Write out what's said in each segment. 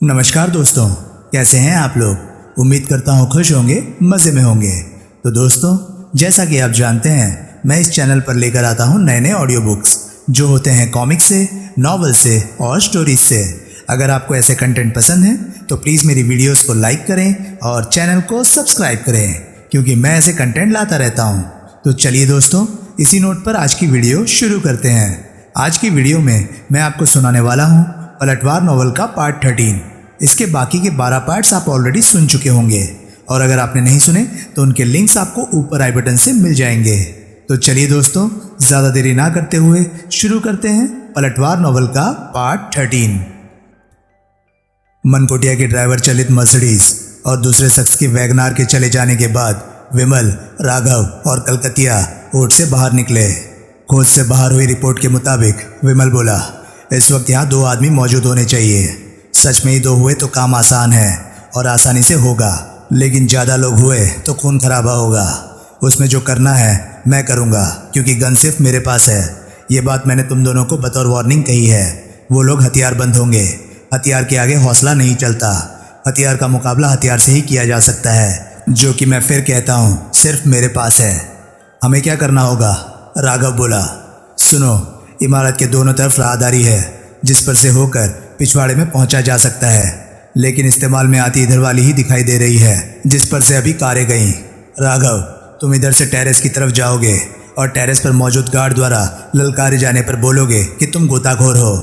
नमस्कार दोस्तों, कैसे हैं आप लोग। उम्मीद करता हूँ खुश होंगे, मज़े में होंगे। तो दोस्तों, जैसा कि आप जानते हैं, मैं इस चैनल पर लेकर आता हूँ नए नए ऑडियो बुक्स जो होते हैं कॉमिक से, नॉवल से और स्टोरीज से। अगर आपको ऐसे कंटेंट पसंद है तो प्लीज़ मेरी वीडियोस को लाइक करें और चैनल को सब्सक्राइब करें, क्योंकि मैं ऐसे कंटेंट लाता रहता हूँ। तो चलिए दोस्तों, इसी नोट पर आज की वीडियो शुरू करते हैं। आज की वीडियो में मैं आपको सुनाने वाला हूँ पलटवार नॉवल का पार्ट 13। इसके बाकी के 12 पार्ट्स आप ऑलरेडी सुन चुके होंगे, और अगर आपने नहीं सुने तो उनके लिंक्स आपको ऊपर आई बटन से मिल जाएंगे। तो चलिए दोस्तों, ज़्यादा देरी ना करते हुए शुरू करते हैं पलटवार नॉवल का पार्ट 13। मनकोटिया के ड्राइवर चलित मर्सिडीज और दूसरे शख्स के वैगनार के चले जाने के बाद विमल, राघव और कलकतिया ओट से बाहर निकले। खोज से बाहर हुई रिपोर्ट के मुताबिक विमल बोला, इस वक्त यहाँ 2 आदमी मौजूद होने चाहिए। सच में ही 2 हुए तो काम आसान है और आसानी से होगा, लेकिन ज़्यादा लोग हुए तो खून खराबा होगा। उसमें जो करना है मैं करूँगा, क्योंकि गन सिर्फ मेरे पास है। ये बात मैंने तुम दोनों को बतौर वार्निंग कही है। वो लोग हथियारबंद होंगे। हथियार के आगे हौसला नहीं चलता। हथियार का मुकाबला हथियार से ही किया जा सकता है, जो कि मैं फिर कहता हूँ सिर्फ मेरे पास है। हमें क्या करना होगा? राघव बोला, सुनो, इमारत के दोनों तरफ राहदारी है जिस पर से होकर पिछवाड़े में पहुंचा जा सकता है, लेकिन इस्तेमाल में आती इधर वाली ही दिखाई दे रही है जिस पर से अभी कारें गईं। राघव, तुम इधर से टेरेस की तरफ जाओगे और टेरेस पर मौजूद गार्ड द्वारा ललकारे जाने पर बोलोगे कि तुम गोताखोर हो,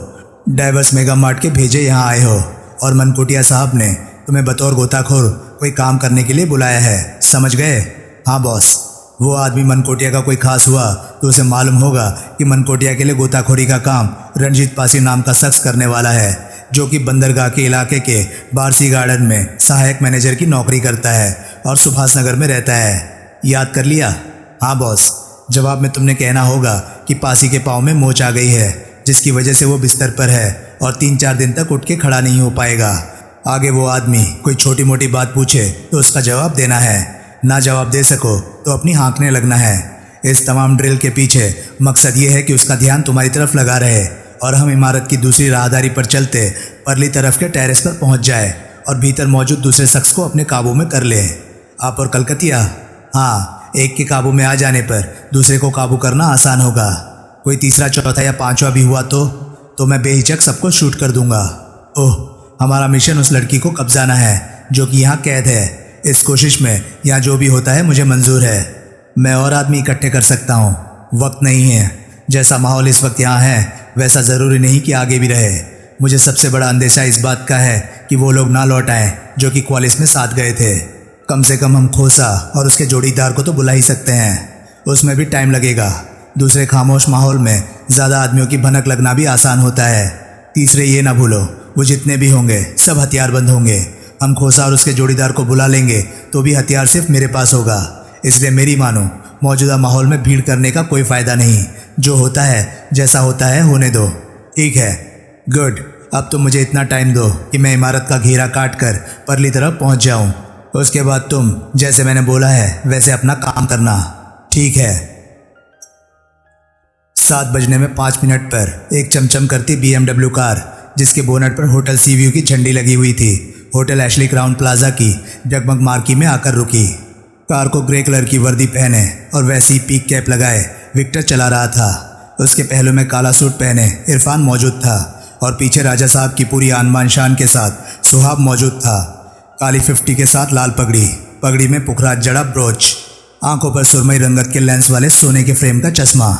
डाइवर्स मेगा मार्ट के भेजे यहाँ आए हो, और मनकोटिया साहब ने तुम्हें बतौर गोताखोर कोई काम करने के लिए बुलाया है। समझ गए? हाँ बॉस। वो आदमी मनकोटिया का कोई खास हुआ तो उसे मालूम होगा कि मनकोटिया के लिए गोताखोरी का काम रणजीत पासी नाम का शख्स करने वाला है, जो कि बंदरगाह के इलाके के बारसी गार्डन में सहायक मैनेजर की नौकरी करता है और सुभाष नगर में रहता है। याद कर लिया? हाँ बॉस। जवाब में तुमने कहना होगा कि पासी के पाँव में मोच आ गई है, जिसकी वजह से वो बिस्तर पर है और 3-4 दिन तक उठ के खड़ा नहीं हो पाएगा। आगे वो आदमी कोई छोटी मोटी बात पूछे तो उसका जवाब देना है। ना जवाब दे सको तो अपनी हाँकने लगना है। इस तमाम ड्रिल के पीछे मकसद ये है कि उसका ध्यान तुम्हारी तरफ लगा रहे और हम इमारत की दूसरी राहदारी पर चलते परली तरफ के टेरेस पर पहुंच जाए और भीतर मौजूद दूसरे शख्स को अपने काबू में कर ले। आप और कलकतिया? हाँ, एक के काबू में आ जाने पर दूसरे को काबू करना आसान होगा। कोई तीसरा, चौथा या 5वां भी हुआ तो मैं बेहिचक सबको शूट कर दूंगा। ओह, हमारा मिशन उस लड़की को कब्जाना है जो कि यहाँ कैद है। इस कोशिश में यहाँ जो भी होता है मुझे मंजूर है। मैं और आदमी इकट्ठे कर सकता हूँ, वक्त नहीं है। जैसा माहौल इस वक्त यहाँ है वैसा ज़रूरी नहीं कि आगे भी रहे। मुझे सबसे बड़ा अंदेशा इस बात का है कि वो लोग ना लौट आएँ जो कि क्वालिस में साथ गए थे। कम से कम हम खोसा और उसके जोड़ीदार को तो बुला ही सकते हैं, उसमें भी टाइम लगेगा। दूसरे खामोश माहौल में ज़्यादा आदमियों की भनक लगना भी आसान होता है। तीसरे, ये ना भूलो, वो जितने भी होंगे सब हथियारबंद होंगे। हम खोसा और उसके जोड़ीदार को बुला लेंगे तो भी हथियार सिर्फ मेरे पास होगा। इसलिए मेरी मानो, मौजूदा माहौल में भीड़ करने का कोई फ़ायदा नहीं। जो होता है जैसा होता है होने दो। ठीक है? गुड। अब तो मुझे इतना टाइम दो कि मैं इमारत का घेरा काट कर परली तरफ पहुंच जाऊं। उसके बाद तुम जैसे मैंने बोला है वैसे अपना काम करना। ठीक है? 7 बजने में 5 मिनट पर एक चमचम करती BMW कार, जिसके बोनट पर होटल सी व्यू की झंडी लगी हुई थी, होटल एशली क्राउन प्लाजा की जगमग मार्की में आकर रुकी। कार को ग्रे कलर की वर्दी पहने और वैसी पीक कैप लगाए विक्टर चला रहा था। उसके पहलू में काला सूट पहने इरफान मौजूद था और पीछे राजा साहब की पूरी आन शान के साथ सुहाब मौजूद था। काली 50 के साथ लाल पगड़ी में पुखराज जड़ा ब्रोच, आंखों पर सुरमई रंगत के लेंस वाले सोने के फ्रेम का चश्मा,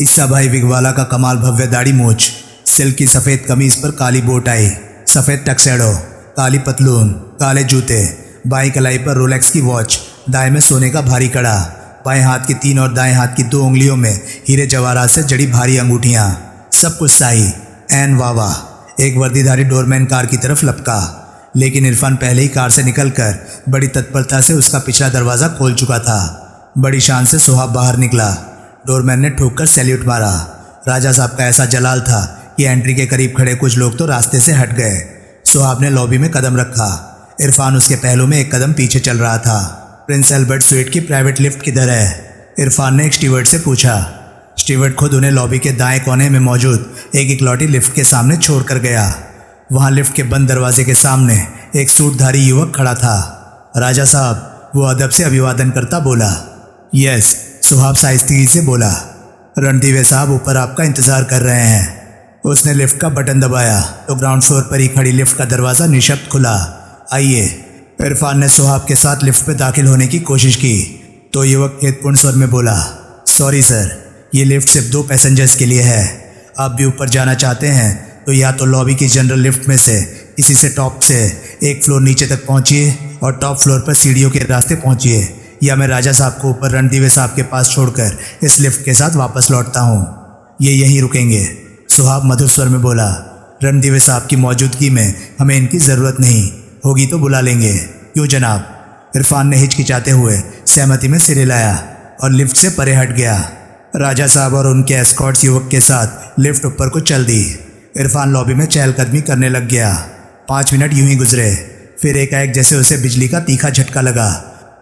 ईसा भाई विगवाला का कमाल भव्य दाढ़ी मूछ, सिल्क की सफ़ेद कमीज पर काली बोटाई, सफ़ेद टक्सेडो, काली पतलून, काले जूते, बाईं कलाई पर रोलेक्स की वॉच, दाएं में सोने का भारी कड़ा, बाएं हाथ की 3 और दाएं हाथ की 2 उंगलियों में हीरे जवाहरात से जड़ी भारी अंगूठियां, सब कुछ शाही एन वाह। एक वर्दीधारी डोरमैन कार की तरफ लपका, लेकिन इरफान पहले ही कार से निकलकर बड़ी तत्परता से उसका पिछला दरवाज़ा खोल चुका था। बड़ी शान से सुहाब बाहर निकला। डोरमैन ने ठोक कर सैल्यूट मारा। राजा साहब का ऐसा जलाल था कि एंट्री के करीब खड़े कुछ लोग तो रास्ते से हट गए। सुहाब ने लॉबी में कदम रखा। इरफान उसके पहलू में एक कदम पीछे चल रहा था। प्रिंस एल्बर्ट स्वीट की प्राइवेट लिफ्ट किधर है? इरफान ने एक स्टीवर्ड से पूछा। स्टीवर्ड खुद उन्हें लॉबी के दाएं कोने में मौजूद एक इकलौती लिफ्ट के सामने छोड़कर गया। वहाँ लिफ्ट के बंद दरवाजे के सामने एक सूटधारी युवक खड़ा था। राजा साहब, वो अदब से अभिवादन करता बोला। यस, सुहाब शाइस्तगी से बोला। रणदीवे साहब ऊपर आपका इंतज़ार कर रहे हैं। उसने लिफ्ट का बटन दबाया तो ग्राउंड फ्लोर पर ही खड़ी लिफ्ट का दरवाज़ा निशब्द खुला। आइए। इरफान ने सुहाब के साथ लिफ्ट में दाखिल होने की कोशिश की तो युवक खेदपूर्ण स्वर में बोला, सॉरी सर, ये लिफ्ट सिर्फ 2 पैसेंजर्स के लिए है। आप भी ऊपर जाना चाहते हैं तो या तो लॉबी की जनरल लिफ्ट में से किसी से टॉप से 1 फ्लोर नीचे तक पहुंचिए और टॉप फ्लोर पर सीढ़ियों के रास्ते पहुंचिए, या मैं राजा साहब को ऊपर रणदीवे साहब के पास छोड़कर इस लिफ्ट के साथ वापस लौटता हूँ। ये यहीं रुकेंगे। सुहाब मधुर स्वर में बोला। रणदीवे साहब की मौजूदगी में हमें इनकी ज़रूरत नहीं होगी तो बुला लेंगे। क्यों जनाब? इरफान ने हिचकिचाते हुए सहमति में सिर हिलाया और लिफ्ट से परे हट गया। राजा साहब और उनके एस्कॉर्ट्स युवक के साथ लिफ्ट ऊपर को चल दी। इरफान लॉबी में चहलकदमी करने लग गया। 5 मिनट यूं ही गुजरे, फिर एकाएक जैसे उसे बिजली का तीखा झटका लगा।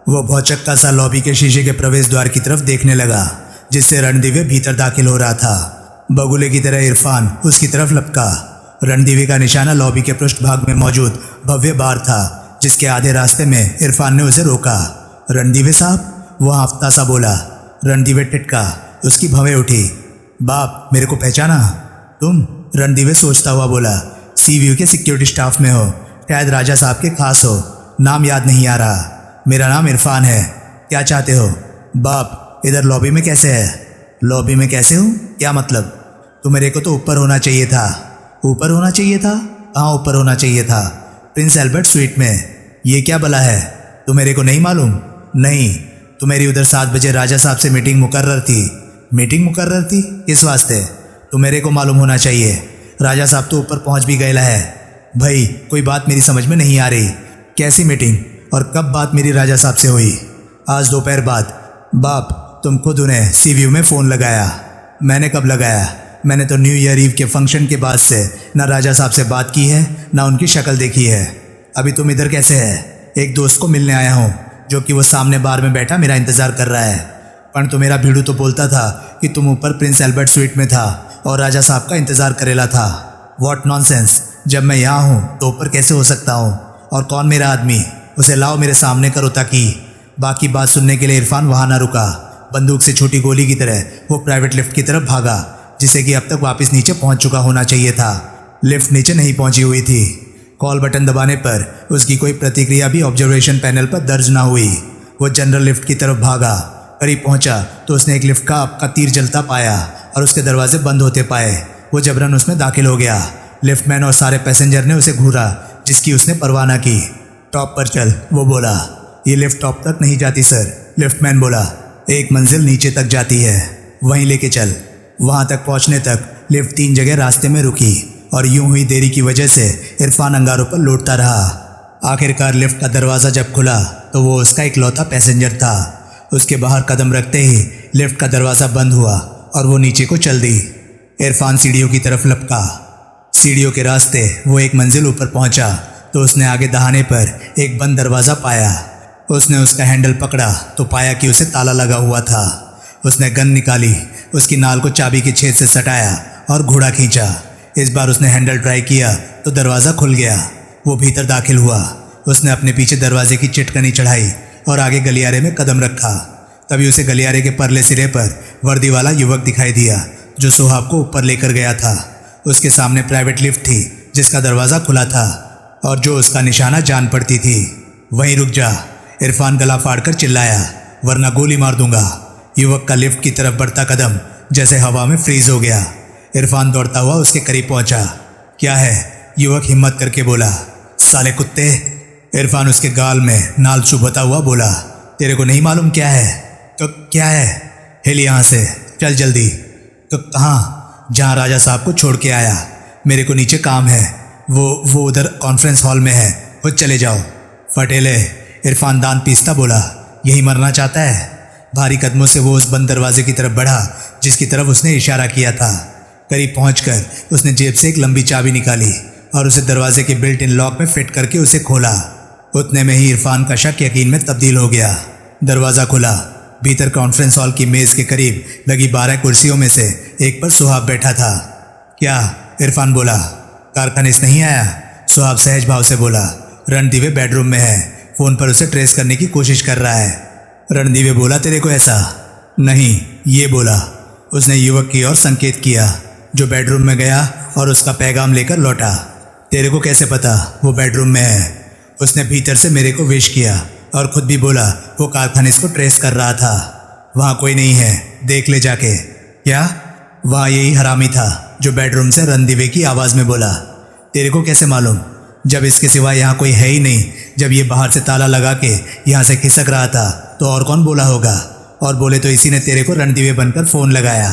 वो भौचक्का सा लॉबी के शीशे के प्रवेश द्वार की तरफ देखने लगा जिससे रणदीवे भीतर दाखिल हो रहा था। बगुले की तरह इरफान उसकी तरफ लपका। रणदीवे का निशाना लॉबी के पृष्ठभाग में मौजूद भव्य बार था जिसके आधे रास्ते में इरफान ने उसे रोका। रणदीवे साहब, वो हफ्ता सा बोला। रणदीवे टिटका, उसकी भवें उठी। बाप, मेरे को पहचाना? तुम? रणदीवे सोचता हुआ बोला। सीवीयू के सिक्योरिटी स्टाफ में हो, शायद राजा साहब के खास हो। नाम याद नहीं आ रहा। मेरा नाम इरफान है। क्या चाहते हो? बाप, इधर लॉबी में कैसे है? लॉबी में कैसे हूँ? क्या मतलब? तो मेरे को तो ऊपर होना चाहिए था। ऊपर होना चाहिए था? हाँ, ऊपर होना चाहिए था, प्रिंस एल्बर्ट स्वीट में। ये क्या भला है? तो मेरे को नहीं मालूम? नहीं, तो मेरी उधर 7 बजे राजा साहब से मीटिंग मुकर्रर थी। मीटिंग मुकर्रर थी? किस वास्ते? तो मेरे को मालूम होना चाहिए। राजा साहब तो ऊपर पहुंच भी गए है। भाई, कोई बात मेरी समझ में नहीं आ रही। कैसी मीटिंग और कब बात मेरी राजा साहब से हुई? आज दोपहर बाद। बाप, तुम खुद उन्हें सीवीयू में फ़ोन लगाया? मैंने कब लगाया? मैंने तो न्यू ईयर ईव के फंक्शन के बाद से ना राजा साहब से बात की है ना उनकी शक्ल देखी है। अभी तुम इधर कैसे है? एक दोस्त को मिलने आया हूँ जो कि वो सामने बार में बैठा मेरा इंतज़ार कर रहा है। पर तो मेरा भीड़ू तो बोलता था कि तुम ऊपर प्रिंस एल्बर्ट स्वीट में था और राजा साहब का इंतज़ार करेला था। What nonsense! जब मैं यहाँ हूँ तो ऊपर कैसे हो सकता हूँ? और कौन मेरा आदमी? उसे लाओ मेरे सामने करो ताकि। बाकी बात सुनने के लिए इरफान वहाँ ना रुका। बंदूक से छोटी गोली की तरह वो प्राइवेट लिफ्ट की तरफ भागा जिसे कि अब तक वापस नीचे पहुँच चुका होना चाहिए था। लिफ्ट नीचे नहीं पहुँची हुई थी। कॉल बटन दबाने पर उसकी कोई प्रतिक्रिया भी ऑब्जर्वेशन पैनल पर दर्ज ना हुई। वो जनरल लिफ्ट की तरफ भागा। करीब पहुंचा तो उसने एक लिफ्ट का आपका तीर जलता पाया और उसके दरवाजे बंद होते पाए। वो जबरन उसमें दाखिल हो गया। लिफ्टमैन और सारे पैसेंजर ने उसे घूरा जिसकी उसने परवाह न की। टॉप पर चल, वो बोला। ये लिफ्ट टॉप तक नहीं जाती सर, लिफ्टमैन बोला। 1 मंजिल नीचे तक जाती है, वहीं लेके चल। वहाँ तक पहुँचने तक लिफ्ट 3 जगह रास्ते में रुकी और यूं हुई देरी की वजह से इरफान अंगारों पर लौटता रहा। आखिरकार लिफ्ट का दरवाज़ा जब खुला तो वो उसका इकलौता पैसेंजर था। उसके बाहर कदम रखते ही लिफ्ट का दरवाज़ा बंद हुआ और वो नीचे को चल दी। इरफान सीढ़ियों की तरफ लपका। सीढ़ियों के रास्ते वो 1 मंजिल ऊपर पहुंचा तो उसने आगे दहाने पर एक बंद दरवाज़ा पाया। उसने उसका हैंडल पकड़ा तो पाया कि उसे ताला लगा हुआ था। उसने गन निकाली, उसकी नाल को चाबी के छेद से सटाया और घोड़ा खींचा। इस बार उसने हैंडल ट्राई किया तो दरवाज़ा खुल गया। वो भीतर दाखिल हुआ। उसने अपने पीछे दरवाजे की चिटकनी चढ़ाई और आगे गलियारे में कदम रखा। तभी उसे गलियारे के परले सिरे पर वर्दी वाला युवक दिखाई दिया जो सुहाब को ऊपर लेकर गया था। उसके सामने प्राइवेट लिफ्ट थी जिसका दरवाज़ा खुला था और जो उसका निशाना जान पड़ती थी। वहीं रुक जा, इरफान गला फाड़कर चिल्लाया, वरना गोली मार दूंगा। युवक का लिफ्ट की तरफ बढ़ता कदम जैसे हवा में फ्रीज हो गया। इरफान दौड़ता हुआ उसके करीब पहुंचा। क्या है? युवक हिम्मत करके बोला। साले कुत्ते! इरफान उसके गाल में नाल चुभता हुआ बोला, तेरे को नहीं मालूम क्या है? तो क्या है? हिल यहाँ से, चल जल्दी। तो कहाँ? जहाँ राजा साहब को छोड़ के आया। मेरे को नीचे काम है, वो उधर कॉन्फ्रेंस हॉल में है, वो चले जाओ। फटेले! इरफान दांत पीसता बोला, यही मरना चाहता है? भारी कदमों से वो उस बंद दरवाजे की तरफ बढ़ा जिसकी तरफ उसने इशारा किया था। करीब पहुंचकर उसने जेब से एक लंबी चाबी निकाली और उसे दरवाजे के बिल्ट इन लॉक में फिट करके उसे खोला। उतने में ही इरफान का शक यकीन में तब्दील हो गया। दरवाज़ा खुला। भीतर कॉन्फ्रेंस हॉल की मेज़ के करीब लगी 12 कुर्सियों में से एक पर सुहाब बैठा था। क्या? इरफान बोला। कारखानिस नहीं आया? सुहाब सहज भाव से बोला। रणदीवे बेडरूम में है, फोन पर उसे ट्रेस करने की कोशिश कर रहा है। रणदीवे बोला तेरे को ऐसा? नहीं, ये बोला। उसने युवक की ओर संकेत किया जो बेडरूम में गया और उसका पैगाम लेकर लौटा। तेरे को कैसे पता वो बेडरूम में है? उसने भीतर से मेरे को विश किया और खुद भी बोला वो कारखानिस को ट्रेस कर रहा था। वहाँ कोई नहीं है, देख ले जाके। क्या? वहाँ यही हरामी था जो बेडरूम से रणदीवे की आवाज़ में बोला। तेरे को कैसे मालूम? जब इसके सिवा यहाँ कोई है ही नहीं, जब ये बाहर से ताला लगा के यहाँ से खिसक रहा था तो और कौन बोला होगा? और बोले तो इसी ने तेरे को रणदीवे बनकर फ़ोन लगाया।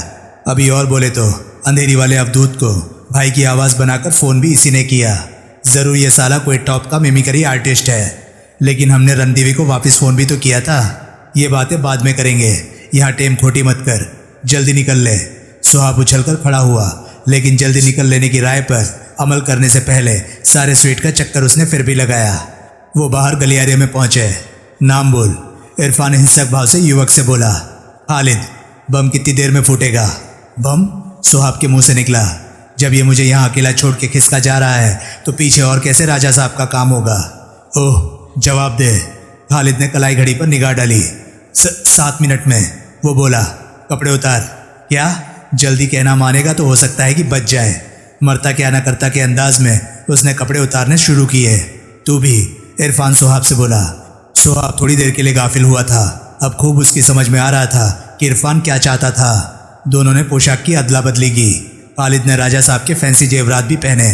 अभी और बोले तो अंधेरी वाले अवधूत को भाई की आवाज़ बनाकर फ़ोन भी इसी ने किया। ज़रूर ये साला कोई टॉप का मिमिक्री आर्टिस्ट है। लेकिन हमने रणदीवे को वापस फ़ोन भी तो किया था। ये बातें बाद में करेंगे, यहाँ टेम खोटी मत कर, जल्दी निकल ले। सुहाब उछलकर खड़ा हुआ, लेकिन जल्दी निकल लेने की राय पर अमल करने से पहले सारे स्वीट का चक्कर उसने फिर भी लगाया। वो बाहर गलियारे में पहुंचे। नाम बोल, इरफान हिंसक भाव से युवक से बोला। खालिद, बम कितनी देर में फूटेगा? बम? सुहाब के मुंह से निकला। जब ये मुझे यहाँ अकेला छोड़ के खिसका जा रहा है तो पीछे और कैसे राजा साहब का काम होगा? ओह, जवाब दे। खालिद ने कलाई घड़ी पर निगाह डाली। 7 मिनट में, वो बोला। कपड़े उतार। क्या? जल्दी कहना मानेगा तो हो सकता है कि बच जाए। मरता क्या न करता के अंदाज में उसने कपड़े उतारने शुरू किए। तू भी, इरफान सुहाब से बोला। सुहाब थोड़ी देर के लिए गाफिल हुआ था। अब खूब उसकी समझ में आ रहा था कि इरफान क्या चाहता था। दोनों ने पोशाक की अदला बदली की। खालिद ने राजा साहब के फैंसी जेवरात भी पहने।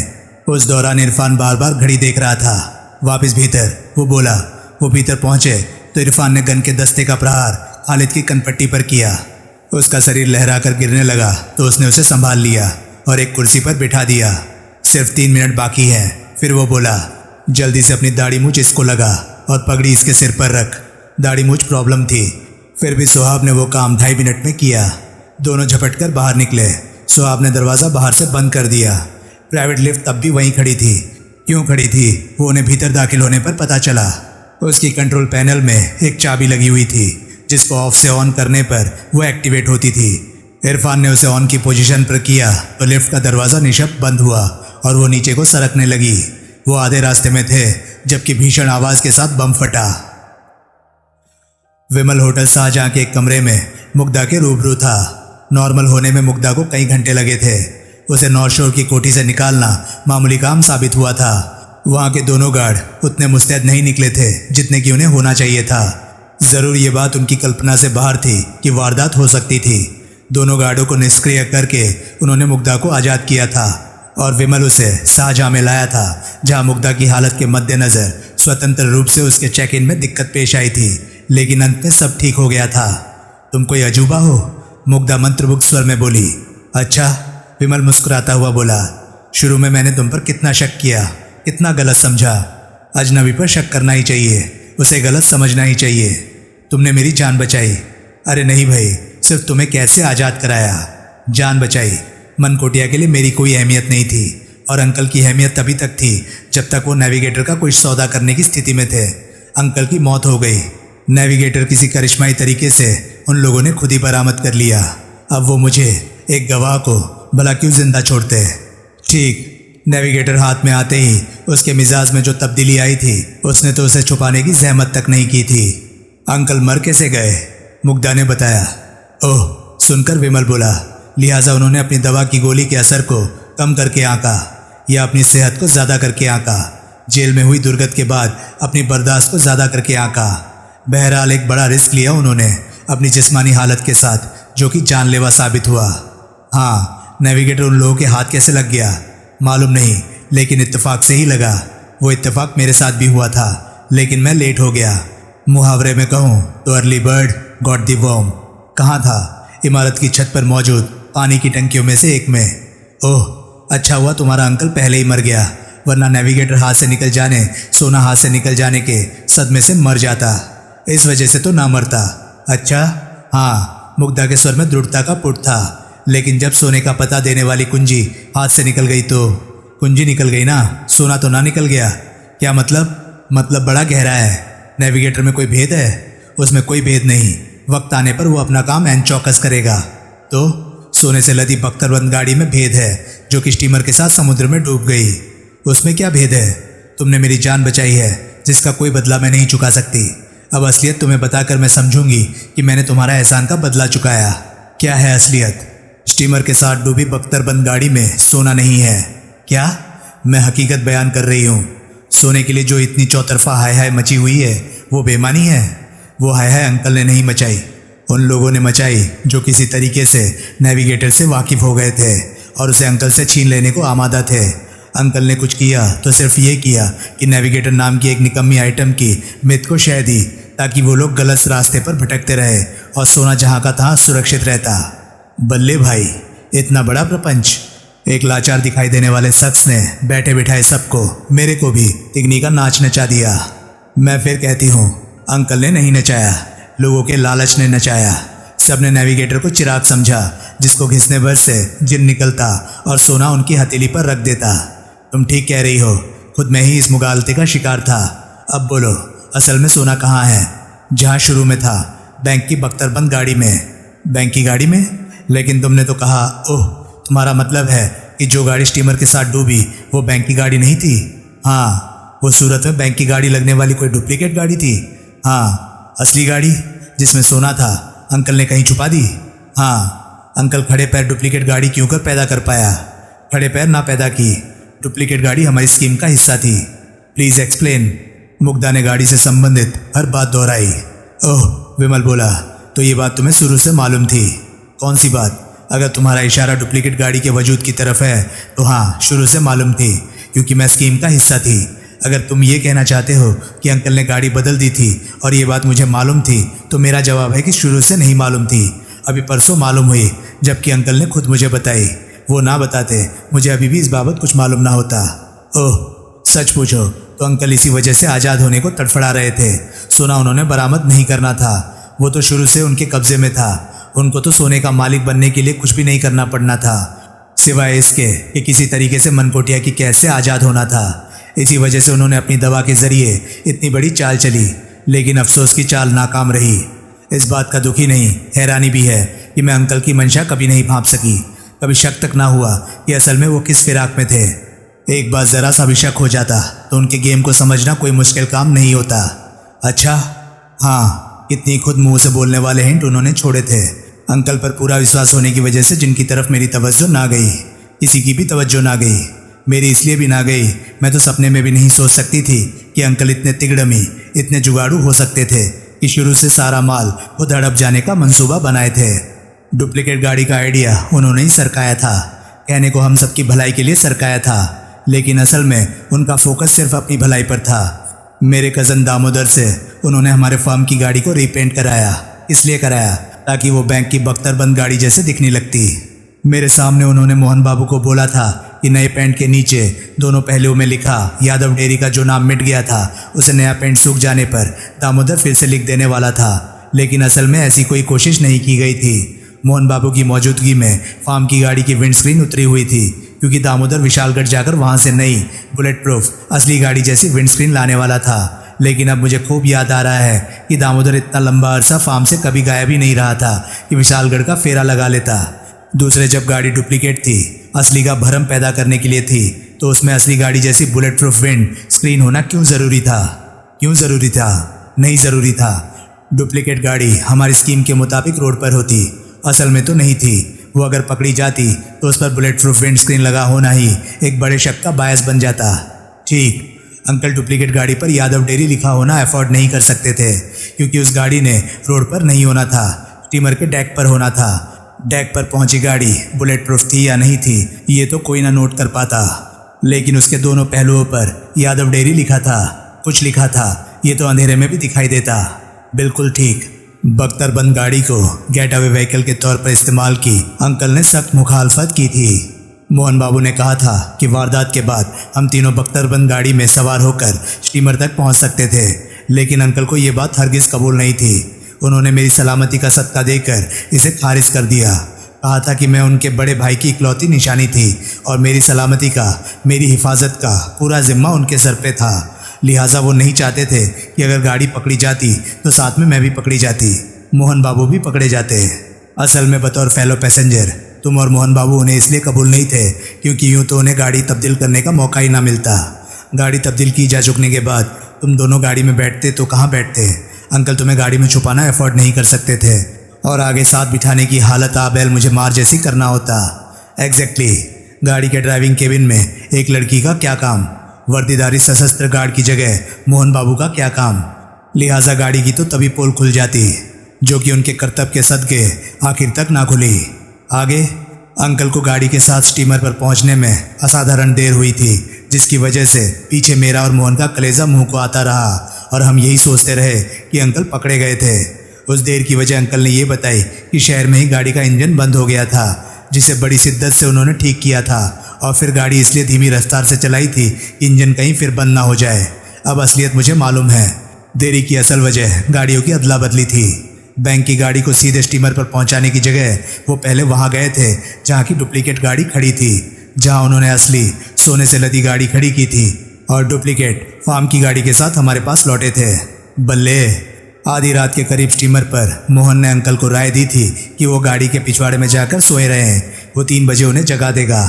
उस दौरान इरफान बार बार घड़ी देख रहा था। वापस भीतर, वो बोला। वो भीतर पहुंचे तो इरफान ने गन के दस्ते का प्रहार खालिद की कनपट्टी पर किया। उसका शरीर लहरा कर गिरने लगा तो उसने उसे संभाल लिया और एक कुर्सी पर बिठा दिया। सिर्फ 3 मिनट बाकी है। फिर वो बोला, जल्दी से अपनी दाढ़ी मूछ इसको लगा और पगड़ी इसके सिर पर रख। दाढ़ी मूछ प्रॉब्लम थी, फिर भी सुहाब ने वो काम 2.5 मिनट में किया। दोनों झपट कर बाहर निकले। सुहाब ने दरवाज़ा बाहर से बंद कर दिया। प्राइवेट लिफ्ट तब भी वहीं खड़ी थी। क्यों खड़ी थी वो उन्हें भीतर दाखिल होने पर पता चला। उसकी कंट्रोल पैनल में एक चाबी लगी हुई थी जिसको ऑफ से ऑन करने पर वो एक्टिवेट होती थी। इरफान ने उसे ऑन की पोजीशन पर किया तो लिफ्ट का दरवाज़ा निशब्द बंद हुआ और वो नीचे को सरकने लगी। वो आधे रास्ते में थे जबकि भीषण आवाज़ के साथ बम फटा। विमल होटल शाहजहां के एक कमरे में मुग्धा के रूबरू था। नॉर्मल होने में मुग्धा को कई घंटे लगे थे। उसे नॉर्थ शोर की कोठी से निकालना मामूली काम साबित हुआ था। वहाँ के दोनों गार्ड उतने मुस्तैद नहीं निकले थे जितने कि उन्हें होना चाहिए था। ज़रूर ये बात उनकी कल्पना से बाहर थी कि वारदात हो सकती थी। दोनों गार्डों को निष्क्रिय करके उन्होंने मुग्धा को आज़ाद किया था और विमल उसे शाहजहां में लाया था, जहां मुग्धा की हालत के मद्देनज़र स्वतंत्र रूप से उसके चेक इन में दिक्कत पेश आई थी, लेकिन अंत में सब ठीक हो गया था। तुम कोई अजूबा हो? मुग्धा मंत्रमुग्ध स्वर में बोली। अच्छा, विमल मुस्कुराता हुआ बोला। शुरू में मैंने तुम पर कितना शक किया, कितना गलत समझा। अजनबी पर शक करना ही चाहिए, उसे गलत समझना ही चाहिए। तुमने मेरी जान बचाई। अरे नहीं भाई, सिर्फ तुम्हें कैसे आज़ाद कराया, जान बचाई। मनकोटिया के लिए मेरी कोई अहमियत नहीं थी और अंकल की अहमियत तभी तक थी जब तक वो नेविगेटर का कुछ सौदा करने की स्थिति में थे। अंकल की मौत हो गई। नेविगेटर किसी करिश्माई तरीके से उन लोगों ने खुद ही बरामद कर लिया। अब वो मुझे, एक गवाह को, भला क्यों जिंदा छोड़ते? ठीक, नेविगेटर हाथ में आते ही उसके मिजाज में जो तब्दीली आई थी उसने तो उसे छुपाने की जहमत तक नहीं की थी। अंकल मर कैसे गए? मुग्धा ने बताया। ओह, सुनकर विमल बोला। लिहाजा उन्होंने अपनी दवा की गोली के असर को कम करके आंका या अपनी सेहत को ज़्यादा करके आंका। जेल में हुई दुर्गत के बाद अपनी बर्दाश्त को ज़्यादा करके आंका। बहरहाल एक बड़ा रिस्क लिया उन्होंने अपनी जिस्मानी हालत के साथ, जो कि जानलेवा साबित हुआ। हाँ, नेविगेटर उन लोगों के हाथ कैसे लग गया मालूम नहीं, लेकिन इत्तेफाक से ही लगा। वो इत्तेफाक मेरे साथ भी हुआ था, लेकिन मैं लेट हो गया। मुहावरे में कहूँ तो early bird got the worm. कहाँ था? इमारत की छत पर मौजूद पानी की टंकियों में से एक में। ओह, अच्छा हुआ तुम्हारा अंकल पहले ही मर गया, वरना नेविगेटर हाथ से निकल जाने, सोना हाथ से निकल जाने के सदमे से मर जाता। इस वजह से तो ना मरता। अच्छा, हाँ, मुग्धा के स्वर में दृढ़ता का पुट था। लेकिन जब सोने का पता देने वाली कुंजी हाथ से निकल गई तो? कुंजी निकल गई ना, सोना तो ना निकल गया। क्या मतलब? मतलब बड़ा गहरा है। नेविगेटर में कोई भेद है? उसमें कोई भेद नहीं। वक्त आने पर वो अपना काम एन चौकस करेगा। तो सोने से लदी बख्तरबंद गाड़ी में भेद है, जो कि स्टीमर के साथ समुद्र में डूब गई। उसमें क्या भेद है? तुमने मेरी जान बचाई है, जिसका कोई बदला मैं नहीं चुका सकती। अब असलियत तुम्हें बताकर मैं समझूंगी कि मैंने तुम्हारा एहसान का बदला चुकाया। क्या है असलियत? स्टीमर के साथ डूबी बख्तरबंद गाड़ी में सोना नहीं है। क्या? मैं हकीकत बयान कर रही हूँ। सोने के लिए जो इतनी चौतरफा हाय हाय मची हुई है वो बेईमानी है। वो हाय हाय अंकल ने नहीं मचाई, उन लोगों ने मचाई जो किसी तरीके से नेविगेटर से वाकिफ़ हो गए थे और उसे अंकल से छीन लेने को आमादा थे। अंकल ने कुछ किया तो सिर्फ ये किया कि नेविगेटर नाम की एक निकम्मी आइटम की मिथ को शह दी ताकि वो लोग गलत रास्ते पर भटकते रहे और सोना जहाँ का तहाँ सुरक्षित रहता। बल्ले भाई, इतना बड़ा प्रपंच। एक लाचार दिखाई देने वाले शख्स ने बैठे बिठाए सबको, मेरे को भी तिगनी का नाच नचा दिया। मैं फिर कहती हूँ, अंकल ने नहीं नचाया, लोगों के लालच ने नचाया। सबने नेविगेटर को चिराग समझा जिसको घिसने भर से जिन निकलता और सोना उनकी हथेली पर रख देता। तुम ठीक कह रही हो, खुद मैं ही इस मुगालते का शिकार था। अब बोलो, असल में सोना कहाँ है? जहाँ शुरू में था, बैंक की बख्तरबंद गाड़ी में। बैंक की गाड़ी में? लेकिन तुमने तो कहा, ओह, तुम्हारा मतलब है कि जो गाड़ी स्टीमर के साथ डूबी वो बैंक की गाड़ी नहीं थी? हाँ, वो सूरत में बैंक की गाड़ी लगने वाली कोई डुप्लीकेट गाड़ी थी। हाँ, असली गाड़ी जिसमें सोना था अंकल ने कहीं छुपा दी। हाँ, अंकल खड़े पैर डुप्लीकेट गाड़ी क्यों कर पैदा कर पाया? खड़े पैर ना पैदा की, डुप्लीकेट गाड़ी हमारी स्कीम का हिस्सा थी। Please explain. मुग्धा ने गाड़ी से संबंधित हर बात दोहराई। ओह, विमल बोला, तो ये बात तुम्हें शुरू से मालूम थी? कौन सी बात? अगर तुम्हारा इशारा डुप्लीकेट गाड़ी के वजूद की तरफ है तो हाँ, शुरू से मालूम थी, क्योंकि मैं स्कीम का हिस्सा थी। अगर तुम ये कहना चाहते हो कि अंकल ने गाड़ी बदल दी थी और ये बात मुझे मालूम थी, तो मेरा जवाब है कि शुरू से नहीं मालूम थी। अभी परसों मालूम हुई, जबकि अंकल ने खुद मुझे बताई। वो ना बताते मुझे अभी भी इस बाबत कुछ मालूम ना होता। ओह, सच पूछो तो अंकल इसी वजह से आज़ाद होने को तड़फड़ा रहे थे। सोना उन्होंने बरामद नहीं करना था, वो तो शुरू से उनके कब्जे में था। उनको तो सोने का मालिक बनने के लिए कुछ भी नहीं करना पड़ना था, सिवाय इसके कि किसी तरीके से मनकोटिया की कैद से आज़ाद होना था। इसी वजह से उन्होंने अपनी दवा के जरिए इतनी बड़ी चाल चली, लेकिन अफसोस की चाल नाकाम रही। इस बात का दुखी नहीं, हैरानी भी है कि मैं अंकल की मंशा कभी नहीं भांप सकी। कभी शक तक ना हुआ कि असल में वो किस फिराक में थे। एक बार ज़रा सा भी शक हो जाता तो उनके गेम को समझना कोई मुश्किल काम नहीं होता। अच्छा, हाँ, इतनी खुद मुंह से बोलने वाले हिंट उन्होंने छोड़े थे। अंकल पर पूरा विश्वास होने की वजह से जिनकी तरफ मेरी तवज्जो ना गई, किसी की भी तवज्जो ना गई। मेरी इसलिए भी ना गई, मैं तो सपने में भी नहीं सोच सकती थी कि अंकल इतने तिगड़मी, इतने जुगाड़ू हो सकते थे कि शुरू से सारा माल खुद हड़प जाने का मंसूबा बनाए थे। डुप्लीकेट गाड़ी का आइडिया उन्होंने ही सरकाया था। कहने को हम सबकी भलाई के लिए सरकाया था, लेकिन असल में उनका फोकस सिर्फ अपनी भलाई पर था। मेरे कज़न दामोदर से उन्होंने हमारे फार्म की गाड़ी को रीपेंट कराया, इसलिए कराया ताकि वो बैंक की बख्तरबंद गाड़ी जैसे दिखने लगती। मेरे सामने उन्होंने मोहन बाबू को बोला था कि नए पेंट के नीचे दोनों पहलुओं में लिखा यादव डेयरी का जो नाम मिट गया था, उसे नया पेंट सूख जाने पर दामोदर फिर से लिख देने वाला था। लेकिन असल में ऐसी कोई कोशिश नहीं की गई थी। मोहन बाबू की मौजूदगी में फार्म की गाड़ी की विंडस्क्रीन उतरी हुई थी, क्योंकि दामोदर विशालगढ़ जाकर वहाँ से नई बुलेट प्रूफ असली गाड़ी जैसी विंडस्क्रीन लाने वाला था। लेकिन अब मुझे खूब याद आ रहा है कि दामोदर इतना लंबा अरसा फार्म से कभी गायब ही नहीं रहा था कि विशालगढ़ का फेरा लगा लेता। दूसरे, जब गाड़ी डुप्लीकेट थी, असली का भरम पैदा करने के लिए थी, तो उसमें असली गाड़ी जैसी बुलेट प्रूफ विंड स्क्रीन होना क्यों ज़रूरी था? क्यों ज़रूरी था? नहीं ज़रूरी था। डुप्लीकेट गाड़ी हमारी स्कीम के मुताबिक रोड पर होती, असल में तो नहीं थी। वो अगर पकड़ी जाती तो उस पर बुलेट प्रूफ विंड स्क्रीन लगा होना ही एक बड़े शक का बायस बन जाता। ठीक, अंकल डुप्लीकेट गाड़ी पर यादव डेयरी लिखा होना अफोर्ड नहीं कर सकते थे, क्योंकि उस गाड़ी ने रोड पर नहीं होना था, स्टीमर के डेक पर होना था। डेक पर पहुंची गाड़ी बुलेट प्रूफ थी या नहीं थी, ये तो कोई ना नोट कर पाता, लेकिन उसके दोनों पहलुओं पर यादव डेयरी लिखा था। कुछ लिखा था, ये तो अंधेरे में भी दिखाई देता। बिल्कुल ठीक, बख्तरबंद गाड़ी को गेट अवे व्हीकल के तौर पर इस्तेमाल की अंकल ने सख्त मुखालफत की थी। मोहन बाबू ने कहा था कि वारदात के बाद हम तीनों बख्तरबंद गाड़ी में सवार होकर स्टीमर तक पहुंच सकते थे, लेकिन अंकल को ये बात हरगिज़ कबूल नहीं थी। उन्होंने मेरी सलामती का सदका देकर इसे खारिज कर दिया। कहा था कि मैं उनके बड़े भाई की इकलौती निशानी थी और मेरी सलामती का, मेरी हिफाजत का पूरा जिम्मा उनके सर पे था। लिहाजा वो नहीं चाहते थे कि अगर गाड़ी पकड़ी जाती तो साथ में मैं भी पकड़ी जाती, मोहन बाबू भी पकड़े जाते। असल में बतौर फेलो पैसेंजर तुम और मोहन बाबू उन्हें इसलिए कबूल नहीं थे क्योंकि यूं तो उन्हें गाड़ी तब्दील करने का मौका ही ना मिलता। गाड़ी तब्दील की जा चुकने के बाद तुम दोनों गाड़ी में बैठते तो कहाँ बैठते। अंकल तुम्हें गाड़ी में छुपाना अफोर्ड नहीं कर सकते थे और आगे साथ बिठाने की हालत आबैल मुझे मार जैसी करना होता। एग्जैक्टली। गाड़ी के ड्राइविंग केबिन में एक लड़की का क्या काम, वर्दीधारी सशस्त्र गार्ड की जगह मोहन बाबू का क्या काम। लिहाजा गाड़ी की तो तभी पोल खुल जाती, जो कि उनके कर्तव्य के सदके आखिर तक ना खुली। आगे अंकल को गाड़ी के साथ स्टीमर पर पहुंचने में असाधारण देर हुई थी, जिसकी वजह से पीछे मेरा और मोहन का कलेजा मुंह को आता रहा और हम यही सोचते रहे कि अंकल पकड़े गए थे। उस देर की वजह अंकल ने ये बताई कि शहर में ही गाड़ी का इंजन बंद हो गया था, जिसे बड़ी शिद्दत से उन्होंने ठीक किया था और फिर गाड़ी इसलिए धीमी रफ्तार से चलाई थी कि इंजन कहीं फिर बंद ना हो जाए। अब असलियत मुझे मालूम है। देरी की असल वजह गाड़ियों की अदला बदली थी। बैंक की गाड़ी को सीधे स्टीमर पर पहुंचाने की जगह वो पहले वहां गए थे जहां की डुप्लीकेट गाड़ी खड़ी थी, जहां उन्होंने असली सोने से लदी गाड़ी खड़ी की थी और डुप्लीकेट फार्म की गाड़ी के साथ हमारे पास लौटे थे। बल्ले, आधी रात के करीब स्टीमर पर मोहन ने अंकल को राय दी थी कि वो गाड़ी के पिछवाड़े में जाकर सोए रहे, वो 3 बजे उन्हें जगा देगा।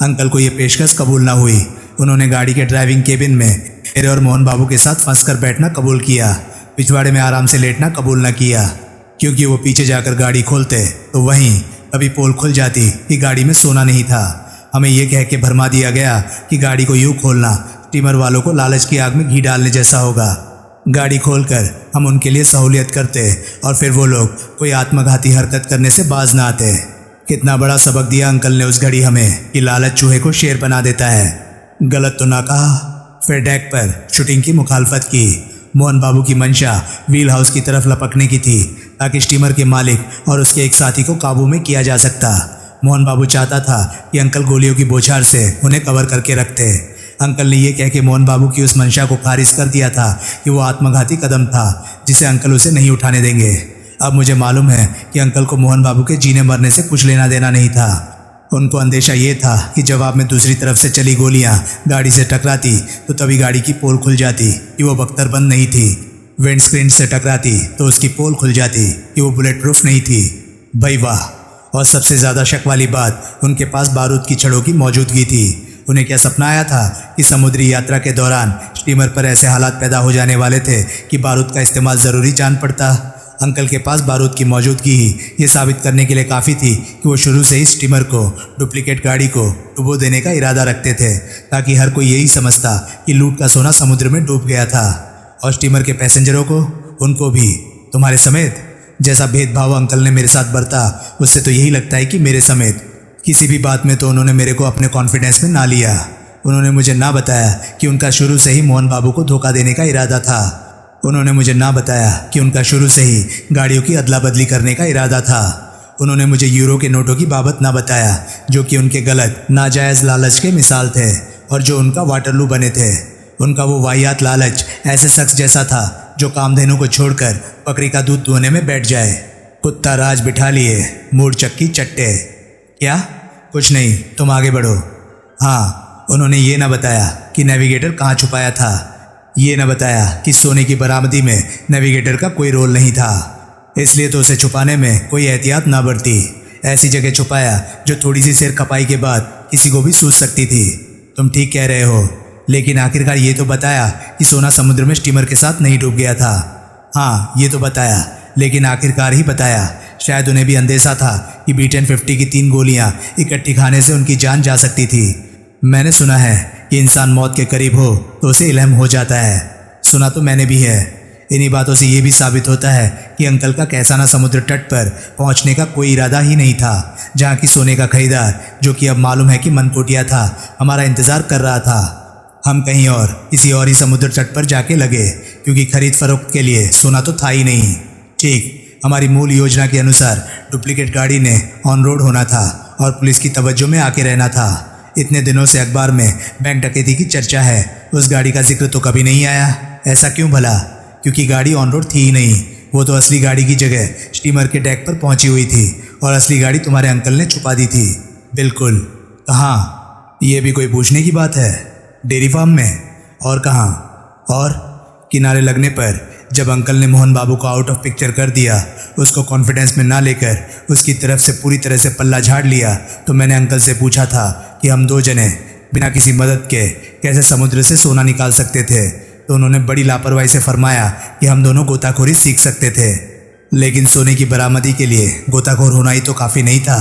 अंकल को ये पेशकश कबूल ना हुई। उन्होंने गाड़ी के ड्राइविंग केबिन में मेरे और मोहन बाबू के साथ फंस कर बैठना कबूल किया, पिछवाड़े में आराम से लेटना कबूल न किया, क्योंकि वो पीछे जाकर गाड़ी खोलते तो वहीं अभी पोल खुल जाती कि गाड़ी में सोना नहीं था। हमें ये कह के भरमा दिया गया कि गाड़ी को यूं खोलना स्टीमर वालों को लालच की आग में घी डालने जैसा होगा। गाड़ी खोलकर हम उनके लिए सहूलियत करते और फिर वो लोग कोई आत्मघाती हरकत करने से बाज ना आते। कितना बड़ा सबक दिया अंकल ने उस घड़ी हमें कि लालच चूहे को शेर बना देता है। गलत तो ना कहा। फिर डेक पर शूटिंग की मुखालफत की। मोहन बाबू की मंशा व्हील हाउस की तरफ लपकने की थी ताकि स्टीमर के मालिक और उसके एक साथी को काबू में किया जा सकता। मोहन बाबू चाहता था कि अंकल गोलियों की बौछार से उन्हें कवर करके रखते। अंकल ने यह कह के मोहन बाबू की उस मंशा को खारिज कर दिया था कि वो आत्मघाती कदम था जिसे अंकल उसे नहीं उठाने देंगे। अब मुझे मालूम है कि अंकल को मोहन बाबू के जीने मरने से कुछ लेना देना नहीं था। उनको अंदेशा ये था कि जवाब में दूसरी तरफ से चली गोलियां गाड़ी से टकराती तो तभी गाड़ी की पोल खुल जाती कि वो बख्तर बंद नहीं थी। विंडस्क्रीन से टकराती तो उसकी पोल खुल जाती कि वो बुलेट प्रूफ नहीं थी। भाई वाह! और सबसे ज़्यादा शक वाली बात, उनके पास बारूद की छड़ों की मौजूदगी थी। उन्हें क्या सपना आया था कि समुद्री यात्रा के दौरान स्टीमर पर ऐसे हालात पैदा हो जाने वाले थे कि बारूद का इस्तेमाल ज़रूरी जान पड़ता। अंकल के पास बारूद की मौजूदगी ही ये साबित करने के लिए काफ़ी थी कि वो शुरू से ही स्टीमर को, डुप्लीकेट गाड़ी को डुबो देने का इरादा रखते थे, ताकि हर कोई यही समझता कि लूट का सोना समुद्र में डूब गया था। और स्टीमर के पैसेंजरों को, उनको भी, तुम्हारे समेत। जैसा भेदभाव अंकल ने मेरे साथ बरता, उससे तो यही लगता है कि मेरे समेत। किसी भी बात में तो उन्होंने मेरे को अपने कॉन्फिडेंस में ना लिया। उन्होंने मुझे ना बताया कि उनका शुरू से ही मोहन बाबू को धोखा देने का इरादा था। उन्होंने मुझे ना बताया कि उनका शुरू से ही गाड़ियों की अदला बदली करने का इरादा था। उन्होंने मुझे यूरो के नोटों की बाबत ना बताया, जो कि उनके गलत नाजायज़ लालच के मिसाल थे और जो उनका वाटरलू बने थे। उनका वो वाहियात लालच ऐसे शख्स जैसा था जो कामधेनु को छोड़कर बकरी का दूध दुहने में बैठ जाए। कुत्ता राज बिठा लिए, मूड चक्की चट्टे। क्या? कुछ नहीं, तुम आगे बढ़ो। हाँ, उन्होंने ये ना बताया कि नेविगेटर कहाँ छुपाया था। ये न बताया कि सोने की बरामदी में नेविगेटर का कोई रोल नहीं था, इसलिए तो उसे छुपाने में कोई एहतियात ना बरती। ऐसी जगह छुपाया जो थोड़ी सी सिर खपाई के बाद किसी को भी सूझ सकती थी। तुम ठीक कह रहे हो, लेकिन आखिरकार ये तो बताया कि सोना समुद्र में स्टीमर के साथ नहीं डूब गया था। हाँ, ये तो बताया, लेकिन आखिरकार ही बताया। शायद उन्हें भी अंदेशा था कि B1050 की 3 गोलियां इकट्ठी खाने से उनकी जान जा सकती थी। मैंने सुना है कि इंसान मौत के करीब हो तो उसे इल्हम हो जाता है। सुना तो मैंने भी है। इन्हीं बातों से ये भी साबित होता है कि अंकल का कैसाना समुद्र तट पर पहुंचने का कोई इरादा ही नहीं था, जहां की सोने का खरीदार, जो कि अब मालूम है कि मनकोटिया था, हमारा इंतज़ार कर रहा था। हम कहीं और, किसी और ही समुद्र तट पर जाके लगे, क्योंकि खरीद फरोख्त के लिए सोना तो था ही नहीं। ठीक हमारी मूल योजना के अनुसार डुप्लीकेट गाड़ी ने ऑन रोड होना था और पुलिस की तवज्जो में आके रहना था। इतने दिनों से अखबार में बैंक डकैती की चर्चा है, उस गाड़ी का जिक्र तो कभी नहीं आया। ऐसा क्यों भला? क्योंकि गाड़ी ऑन रोड थी ही नहीं। वो तो असली गाड़ी की जगह स्टीमर के डेक पर पहुंची हुई थी और असली गाड़ी तुम्हारे अंकल ने छुपा दी थी। बिल्कुल। कहाँ? ये भी कोई पूछने की बात है? डेयरी फार्म में? और कहाँ? और किनारे लगने पर जब अंकल ने मोहन बाबू को आउट ऑफ पिक्चर कर दिया, उसको कॉन्फिडेंस में ना लेकर उसकी तरफ से पूरी तरह से पल्ला झाड़ लिया, तो मैंने अंकल से पूछा था कि हम 2 जने बिना किसी मदद के कैसे समुद्र से सोना निकाल सकते थे। तो उन्होंने बड़ी लापरवाही से फरमाया कि हम दोनों गोताखोरी सीख सकते थे, लेकिन सोने की बरामदी के लिए गोताखोर होना ही तो काफ़ी नहीं था।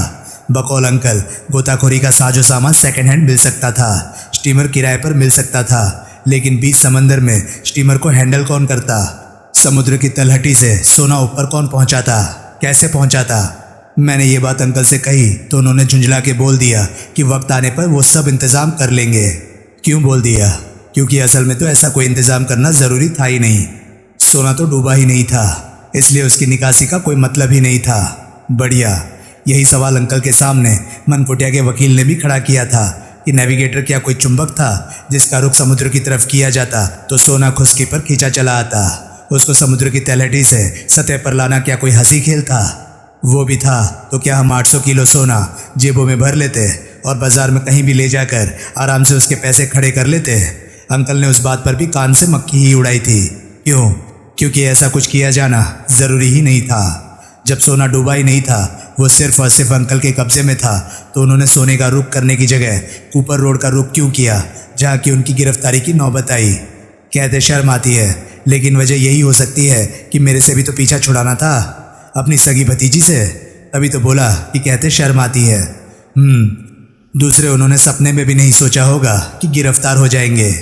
बकौल अंकल, गोताखोरी का साजो सामान सेकंड हैंड मिल सकता था, स्टीमर किराए पर मिल सकता था, लेकिन बीच समंदर में स्टीमर को हैंडल कौन करता? समुद्र की तलहटी से सोना ऊपर कौन पहुंचाता? कैसे पहुंचाता? मैंने ये बात अंकल से कही तो उन्होंने झुंझला के बोल दिया कि वक्त आने पर वो सब इंतज़ाम कर लेंगे। क्यों बोल दिया? क्योंकि असल में तो ऐसा कोई इंतज़ाम करना ज़रूरी था ही नहीं। सोना तो डूबा ही नहीं था, इसलिए उसकी निकासी का कोई मतलब ही नहीं था। बढ़िया। यही सवाल अंकल के सामने मनकोटिया के वकील ने भी खड़ा किया था कि नेविगेटर क्या कोई चुंबक था जिसका रुख समुद्र की तरफ किया जाता तो सोना खुश्की पर खींचा चला आता? उसको समुद्र की तलहटी से सतह पर लाना क्या कोई हंसी खेल था? वो भी था तो क्या हम 800 किलो सोना जेबों में भर लेते और बाजार में कहीं भी ले जाकर आराम से उसके पैसे खड़े कर लेते? अंकल ने उस बात पर भी कान से मक्खी ही उड़ाई थी। क्यों? क्योंकि ऐसा कुछ किया जाना ज़रूरी ही नहीं था। जब सोना डूबा ही नहीं था, वो सिर्फ और सिर्फ अंकल के कब्जे में था, तो उन्होंने सोने का रुख करने की जगह कूपर रोड का रुख क्यों किया, जहाँ की उनकी गिरफ्तारी की नौबत आई? कहते शर्म आती है, लेकिन वजह यही हो सकती है कि मेरे से भी तो पीछा छुड़ाना था, अपनी सगी भतीजी से। तभी तो बोला कि कहते शर्म आती है। दूसरे, उन्होंने सपने में भी नहीं सोचा होगा कि गिरफ्तार हो जाएंगे।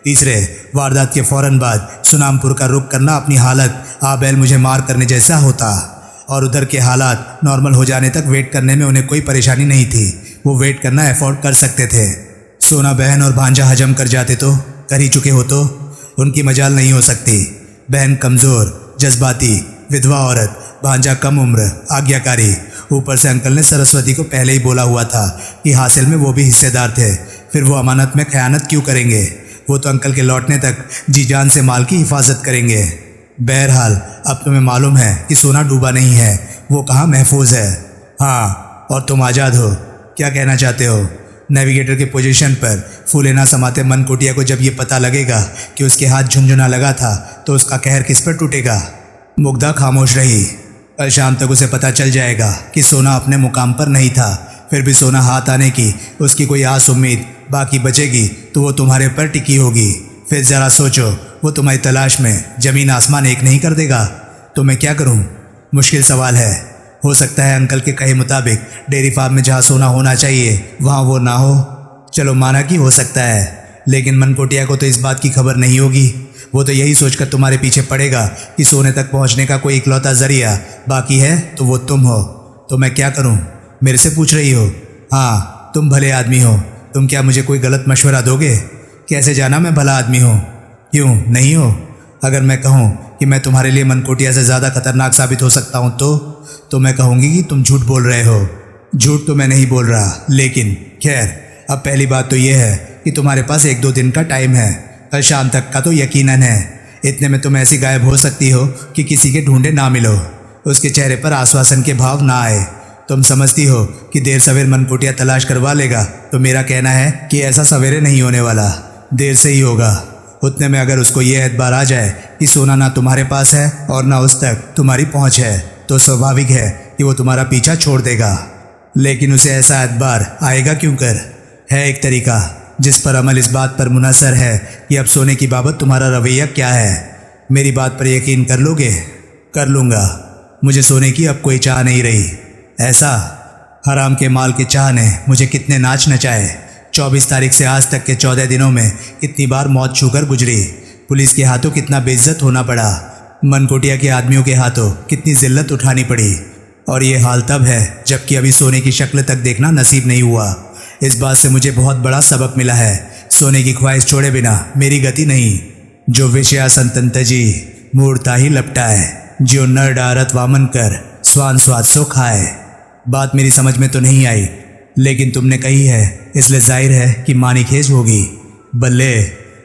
तीसरे, वारदात के फौरन बाद सुनामपुर का रुख करना अपनी हालत आबैल मुझे मार करने जैसा होता, और उधर के हालात नॉर्मल हो जाने तक वेट करने में उन्हें कोई परेशानी नहीं थी। वो वेट करना अफोर्ड कर सकते थे। सोना बहन और भांजा हजम कर जाते तो, कर ही चुके हो तो उनकी मजाल नहीं हो सकती। बहन कमज़ोर, जज्बाती, विधवा औरत, भांजा कम उम्र, आज्ञाकारी। ऊपर से अंकल ने सरस्वती को पहले ही बोला हुआ था कि हासिल में वो भी हिस्सेदार थे, फिर वो अमानत में खयानत क्यों करेंगे? वो तो अंकल के लौटने तक जी जान से माल की हिफाजत करेंगे। बहरहाल, अब तुम्हें मालूम है कि सोना डूबा नहीं है, वो कहाँ महफूज है। हाँ, और तुम आज़ाद हो। क्या कहना चाहते हो? नेविगेटर के पोजीशन पर फूले ना समाते मनकोटिया को जब ये पता लगेगा कि उसके हाथ झुंझुना लगा था तो उसका कहर किस पर टूटेगा? मुग्धा खामोश रही। कल शाम तक उसे पता चल जाएगा कि सोना अपने मुकाम पर नहीं था। फिर भी सोना हाथ आने की उसकी कोई आस उम्मीद बाकी बचेगी तो वो तुम्हारे पर टिकी होगी। फिर ज़रा सोचो, वो तुम्हारी तलाश में ज़मीन आसमान एक नहीं कर देगा तो मैं क्या करूं? मुश्किल सवाल है। हो सकता है अंकल के कहे मुताबिक डेयरी फार्म में जहाँ सोना होना चाहिए वहाँ वो ना हो। चलो माना कि हो सकता है, लेकिन मनकोटिया को तो इस बात की खबर नहीं होगी। वो तो यही सोचकर तुम्हारे पीछे पड़ेगा कि सोने तक पहुँचने का कोई इकलौता जरिया बाकी है तो वो तुम हो। तो मैं क्या करूँ? मेरे से पूछ रही हो? हाँ, तुम भले आदमी हो। तुम क्या मुझे कोई गलत मशवरा दोगे? कैसे जाना मैं भला आदमी हूँ? क्यों नहीं हो? अगर मैं कहूँ कि मैं तुम्हारे लिए मनकोटिया से ज़्यादा खतरनाक साबित हो सकता हूँ तो मैं कहूँगी कि तुम झूठ बोल रहे हो। झूठ तो मैं नहीं बोल रहा, लेकिन खैर, अब पहली बात तो यह है कि तुम्हारे पास 1-2 दिन का टाइम है। कल शाम तक का तो यकीनन है। इतने में तुम ऐसी गायब हो सकती हो कि किसी के ढूंढे ना मिलो, उसके चेहरे पर आश्वासन के भाव ना आए। तुम समझती हो कि देर सवेर मनकोटिया तलाश करवा लेगा, तो मेरा कहना है कि ऐसा सवेरे नहीं होने वाला, देर से ही होगा। उतने में अगर उसको ये एतबार आ जाए कि सोना ना तुम्हारे पास है और ना उस तक तुम्हारी पहुंच है, तो स्वाभाविक है कि वो तुम्हारा पीछा छोड़ देगा। लेकिन उसे ऐसा एतबार आएगा क्यों कर? है एक तरीका जिस पर अमल इस बात पर मुनहसर है कि अब सोने की बाबत तुम्हारा रवैया क्या है। मेरी बात पर यकीन कर लोगे? कर लूँगा। मुझे सोने की अब कोई चाह नहीं रही। ऐसा? हराम के माल के चाह ने मुझे कितने नाच नचाए। 24 तारीख से आज तक के 14 दिनों में कितनी बार मौत छूकर गुजरी। पुलिस के हाथों कितना बेइज्जत होना पड़ा। मनकोटिया के आदमियों के हाथों कितनी जिल्लत उठानी पड़ी। और ये हाल तब है जबकि अभी सोने की शक्ल तक देखना नसीब नहीं हुआ। इस बात से मुझे बहुत बड़ा सबक मिला है। सोने की ख्वाहिश छोड़े बिना मेरी गति नहीं। जो विषया संतन तजी मूर्ता ही लपटाए, जो नर डारत वामन कर स्वान स्वाद सो खाए। बात मेरी समझ में तो नहीं आई, लेकिन तुमने कही है, इसलिए जाहिर है कि मानी खेज होगी। बल्ले,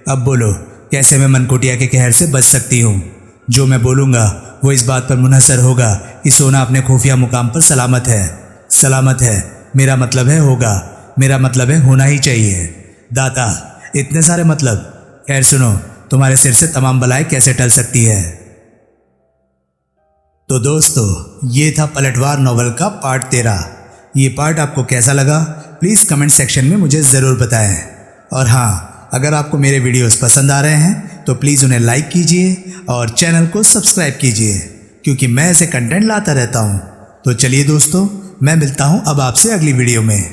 अब बोलो, कैसे मैं मनकोटिया के कहर से बच सकती हूँ? जो मैं बोलूँगा वो इस बात पर मुनहसर होगा कि सोना अपने खुफिया मुकाम पर सलामत है। सलामत है मेरा मतलब है होगा, मेरा मतलब है होना ही चाहिए। दाता, इतने सारे मतलब? खैर सुनो, तुम्हारे सिर से तमाम बलाएं कैसे टल सकती है? तो दोस्तों, ये था पलटवार नॉवल का पार्ट 13। ये पार्ट आपको कैसा लगा प्लीज़ कमेंट सेक्शन में मुझे ज़रूर बताएं। और हाँ, अगर आपको मेरे वीडियोस पसंद आ रहे हैं तो प्लीज़ उन्हें लाइक कीजिए और चैनल को सब्सक्राइब कीजिए, क्योंकि मैं ऐसे कंटेंट लाता रहता हूँ। तो चलिए दोस्तों, मैं मिलता हूँ अब आपसे अगली वीडियो में।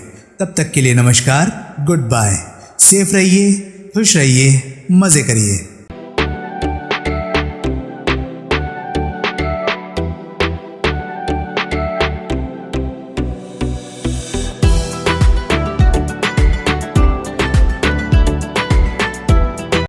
तब तक के लिए नमस्कार, गुड बाय, सेफ रहिए, खुश रहिए, मज़े करिए।